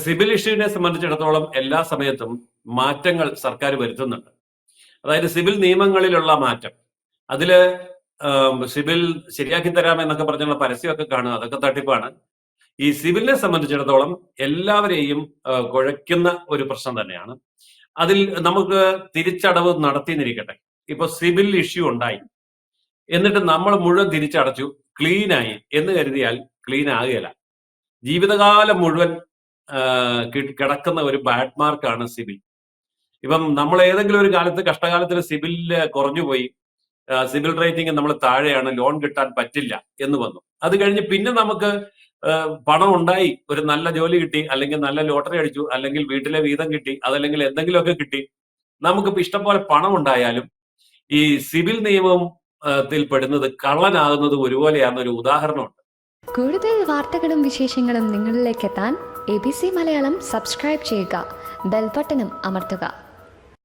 Civil ഇഷ്യൂവിനെ സംബന്ധിച്ചിടത്തോളം എല്ലാ സമയത്തും മാറ്റങ്ങൾ സർക്കാർ വരുത്തുന്നുണ്ട്. അതായത് സിവിൽ നിയമങ്ങളിലുള്ള മാറ്റം, അതില് സിവിൽ ശരിയാക്കി തരാമെന്നൊക്കെ പറഞ്ഞുള്ള പരസ്യമൊക്കെ കാണുക, അതൊക്കെ തട്ടിപ്പാണ്. ഈ സിവിലിനെ സംബന്ധിച്ചിടത്തോളം എല്ലാവരെയും കുഴയ്ക്കുന്ന ഒരു പ്രശ്നം തന്നെയാണ്. അതിൽ നമുക്ക് തിരിച്ചടവ് നടത്തിയെന്നിരിക്കട്ടെ. ഇപ്പൊ സിവിൽ ഇഷ്യൂ ഉണ്ടായി, എന്നിട്ട് നമ്മൾ മുഴുവൻ തിരിച്ചടച്ചു, ക്ലീനായി എന്ന് കരുതിയാൽ ക്ലീൻ ആകുകയില്ല. ജീവിതകാലം മുഴുവൻ കിടക്കുന്ന ഒരു ബാഡ് മാർക്കാണ് സിവിൽ. ഇപ്പം നമ്മൾ ഏതെങ്കിലും ഒരു കാലത്ത് കഷ്ടകാലത്തിന് സിവിലില് കുറഞ്ഞുപോയി, സിവിൽ റേറ്റിംഗ് നമ്മൾ താഴെയാണ്, ലോൺ കിട്ടാൻ പറ്റില്ല എന്ന് വന്നു. അത് കഴിഞ്ഞ് പിന്നെ നമുക്ക് പണം ഉണ്ടായി, ഒരു നല്ല ജോലി കിട്ടി, അല്ലെങ്കിൽ നല്ല ലോട്ടറി അടിച്ചു, അല്ലെങ്കിൽ വീട്ടിലെ വീതം കിട്ടി, അതല്ലെങ്കിൽ എന്തെങ്കിലുമൊക്കെ കിട്ടി, നമുക്കിപ്പോ ഇഷ്ടംപോലെ പണം ഉണ്ടായാലും ഈ സിവിൽ നിയമത്തിൽ പെടുന്നത് കള്ളനാകുന്നത് ഒരുപോലെയാണെന്നൊരു ഉദാഹരണമുണ്ട്. കൂടുതൽ വാർത്തകളും വിശേഷങ്ങളും നിങ്ങളിലേക്ക് എത്താൻ ABC മലയാളം സബ്സ്ക്രൈബ് ചെയ്യുക, ബെൽബട്ടനും അമർത്തുക.